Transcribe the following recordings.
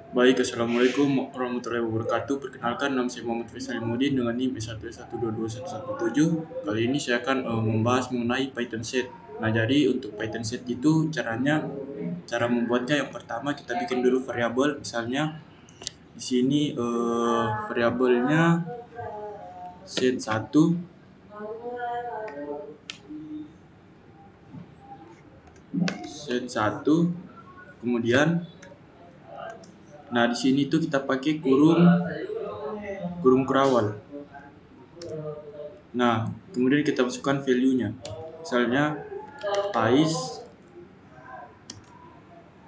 Baik, Assalamualaikum warahmatullahi wabarakatuh. Perkenalkan, nama saya Muhammad Faisal Mudin dengan NIM B1122117. Kali ini saya akan membahas mengenai Python set. Nah, jadi untuk Python set itu cara membuatnya yang pertama kita bikin dulu variabel. Misalnya di sini variabelnya set1 set1 kemudian di sini tuh kita pakai kurung kerawal. Nah, kemudian kita masukkan value-nya. Misalnya PAIS,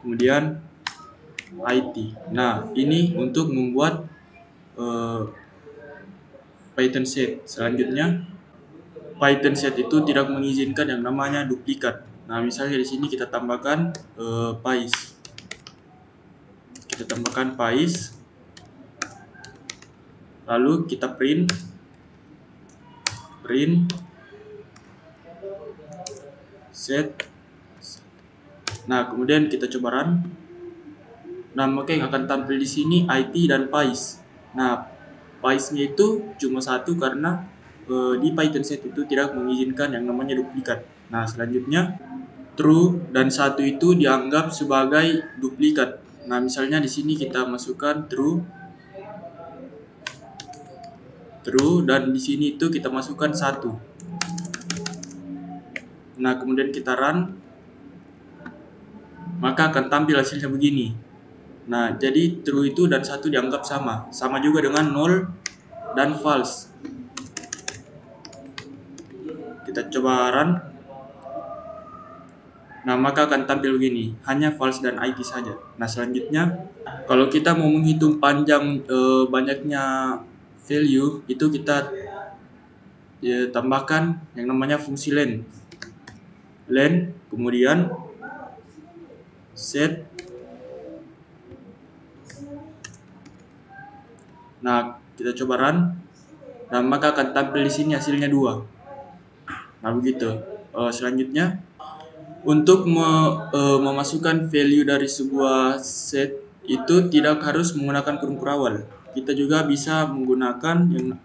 kemudian IT. Nah, ini untuk membuat Python set. Selanjutnya, Python set itu tidak mengizinkan yang namanya duplikat. Nah, misalnya di sini kita tambahkan PAIS. Kita tambahkan PAIS. Lalu kita print set. Nah, kemudian kita coba run. Nah, maka yang akan tampil di sini IT dan PAIS. Nah, PAIS-nya itu cuma satu karena di Python set itu tidak mengizinkan yang namanya duplikat. Nah, selanjutnya true dan satu itu dianggap sebagai duplikat. Nah, misalnya di sini kita masukkan true dan di sini itu kita masukkan satu. Nah, kemudian kita run, maka akan tampil hasilnya begini. Nah, jadi true itu dan satu dianggap sama juga dengan 0 dan false. Kita coba run. Nah, maka akan tampil begini, hanya false dan IT saja. Nah, selanjutnya kalau kita mau menghitung panjang banyaknya value, itu kita tambahkan yang namanya fungsi len, kemudian set. Nah, kita coba run. Nah, maka akan tampil di sini hasilnya 2. Nah, begitu. Selanjutnya untuk memasukkan value dari sebuah set itu tidak harus menggunakan kurung kerawal. Kita juga bisa menggunakan yang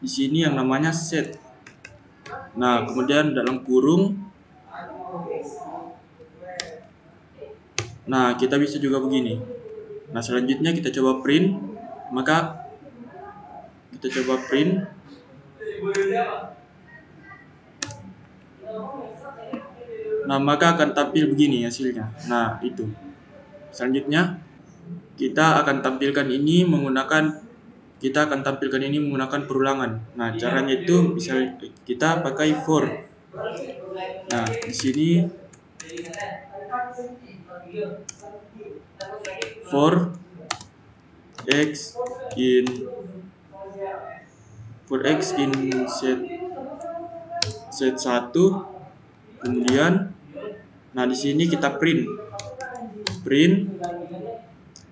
di sini yang namanya set. Nah, kemudian dalam kurung. Nah, kita bisa juga begini. Nah, selanjutnya kita coba print. Maka kita coba print. Nah, maka akan tampil begini hasilnya. Nah, itu. Selanjutnya kita akan tampilkan ini menggunakan perulangan. Nah, caranya itu bisa kita pakai for. Nah, di sini for x in set1, kemudian di sini kita print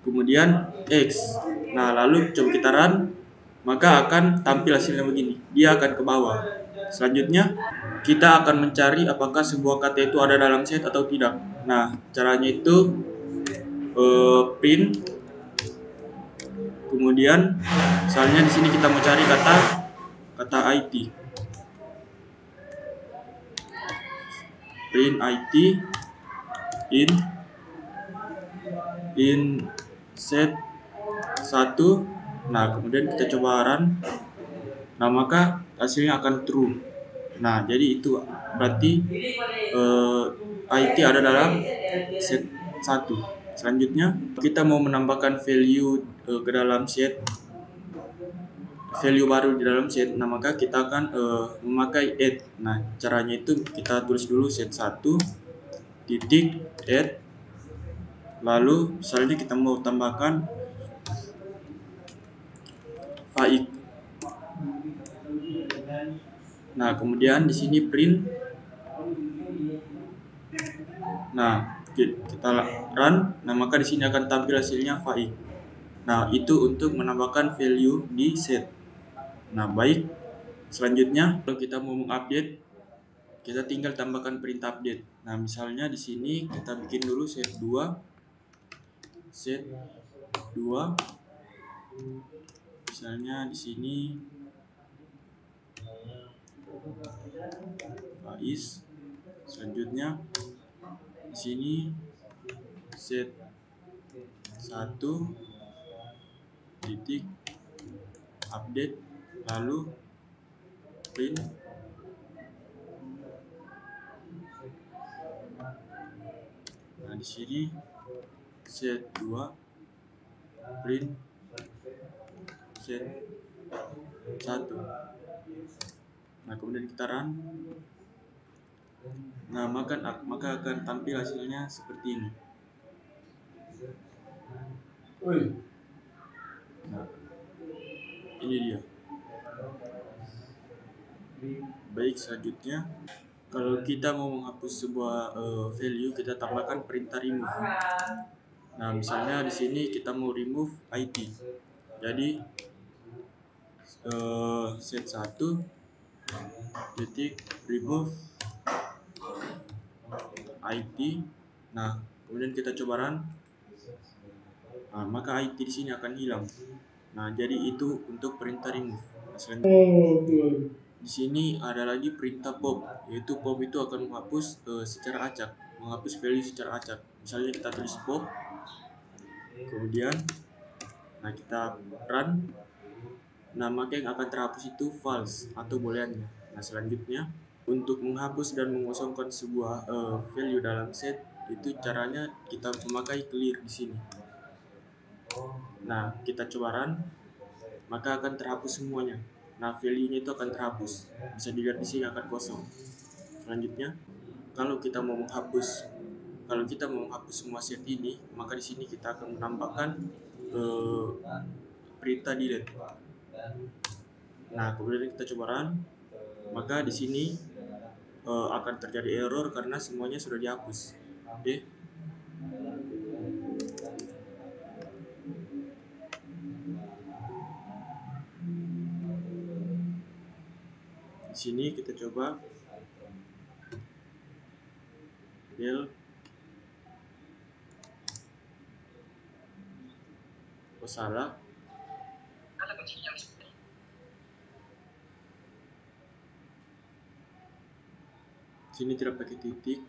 kemudian x. Nah, lalu coba kita run, maka akan tampil hasilnya begini. Dia akan ke bawah. Selanjutnya kita akan mencari apakah sebuah kata itu ada dalam set atau tidak. Nah, caranya itu print, kemudian misalnya di sini kita mau cari kata IT. Print IT in set 1. Nah, kemudian kita coba run. Nah, maka hasilnya akan true. Nah, jadi itu berarti IT ada dalam set 1. Selanjutnya kita mau menambahkan value ke dalam set, value baru di dalam set. Nah, maka kita akan memakai add. Nah, caranya itu kita tulis dulu set1 titik add. Lalu misalnya kita mau tambahkan faik. Nah, kemudian di sini print. Nah, kita run. Nah, maka di sini akan tampil hasilnya faik. Nah, itu untuk menambahkan value di set. Nah, baik. Selanjutnya kalau kita mau mengupdate, kita tinggal tambahkan perintah update. Nah, misalnya di sini kita bikin dulu set2 2, misalnya di sini Faiz. Selanjutnya di sini set 1 titik update, lalu print. Nah, di sini set 2 print set 1. Nah, kemudian kita run. Nah, maka akan tampil hasilnya seperti ini. Nah, ini dia. Baik, selanjutnya kalau kita mau menghapus sebuah value, kita tambahkan perintah remove. Nah, misalnya di sini kita mau remove IT. Jadi set 1 titik remove IT. Nah, kemudian kita coba run. Nah, maka IT di sini akan hilang. Nah, jadi itu untuk perintah remove. Nah, selanjutnya di sini ada lagi perintah pop, yaitu pop itu akan menghapus secara acak, menghapus value secara acak. Misalnya kita tulis pop, kemudian nah kita run. Nah, maka yang akan terhapus itu false atau booleannya. Nah, selanjutnya untuk menghapus dan mengosongkan sebuah value dalam set, itu caranya kita memakai clear di sini. Nah, kita coba run, maka akan terhapus semuanya. Nah, value-nya itu akan terhapus. Bisa dilihat di sini akan kosong. Selanjutnya, kalau kita mau menghapus semua set ini, maka di sini kita akan menambahkan perintah delete. Nah, kemudian kita coba run, maka di sini akan terjadi error karena semuanya sudah dihapus. Oke. Di sini kita coba del. Oh, salah. Sini tidak pakai titik.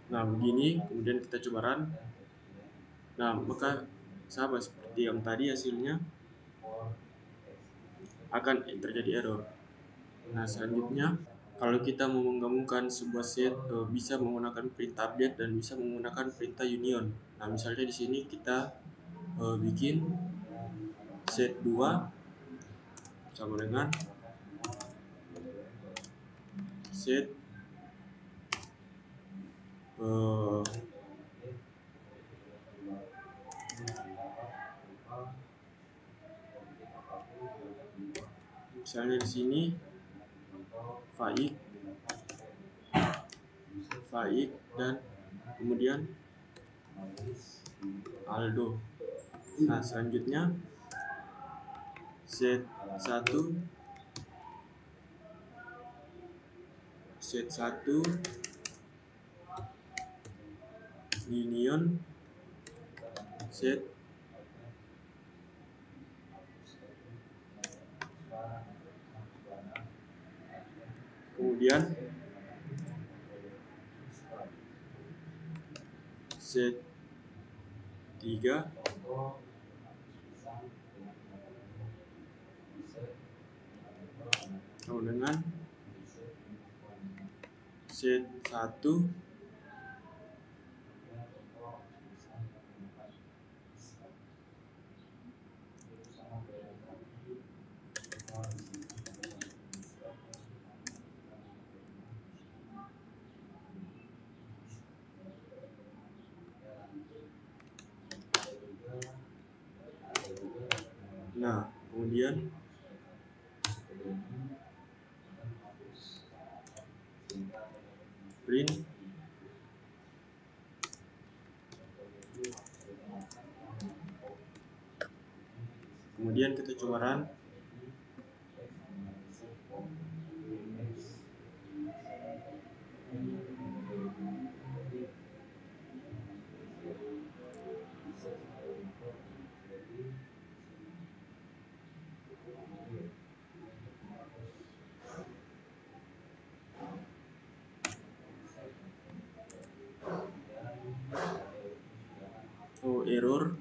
Nah, begini, kemudian kita coba run. Nah, maka sama seperti yang tadi, hasilnya akan terjadi error. Nah, selanjutnya kalau kita mau menggabungkan sebuah set, bisa menggunakan perintah update dan bisa menggunakan perintah union. Nah, misalnya di sini kita bikin set 2 sama dengan set misalnya di sini Faik dan kemudian Aldo. Nah, selanjutnya set 1 union set, kemudian set 3 sama dengan set 1 nah kemudian print kemudian kita coba run. Oh, error.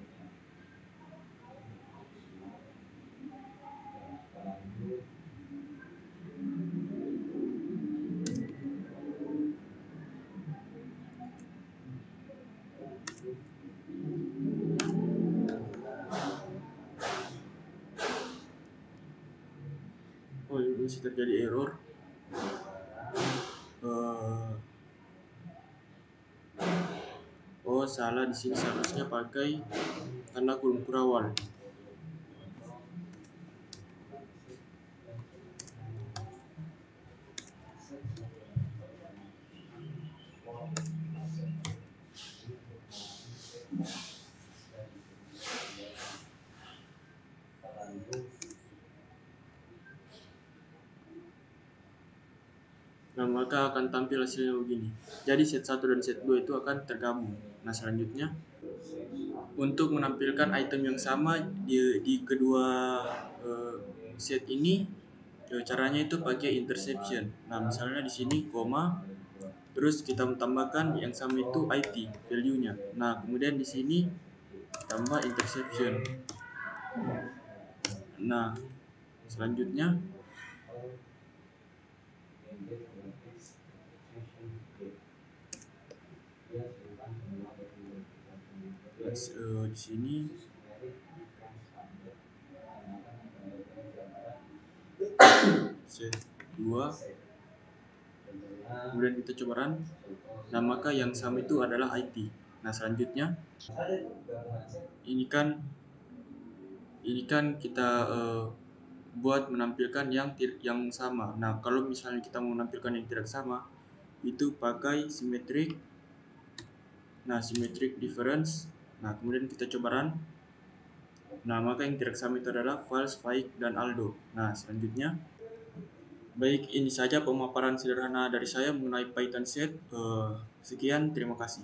Oh, ini masih terjadi error. Oh, salah, di sini seharusnya pakai tanda kurung kurawal. Nah, maka akan tampil hasilnya begini. Jadi set 1 dan set 2 itu akan tergabung. Nah, selanjutnya untuk menampilkan item yang sama di kedua set ini, caranya itu pakai intersection. Nah, misalnya di sini koma, terus kita tambahkan yang sama itu IT value-nya. Nah, kemudian di sini tambah intersection. Nah, selanjutnya di sini set 2, kemudian kita coba run. Nah, maka yang sama itu adalah IT. Nah, selanjutnya ini kan kita buat menampilkan yang sama. Nah, kalau misalnya kita mau menampilkan yang tidak sama, itu pakai symmetric. Nah, symmetric difference. Nah, kemudian kita coba run. Nah, maka yang tidak sama itu adalah false, Faik, dan Aldo. Nah, selanjutnya, baik, ini saja pemaparan sederhana dari saya mengenai Python set. Sekian, terima kasih.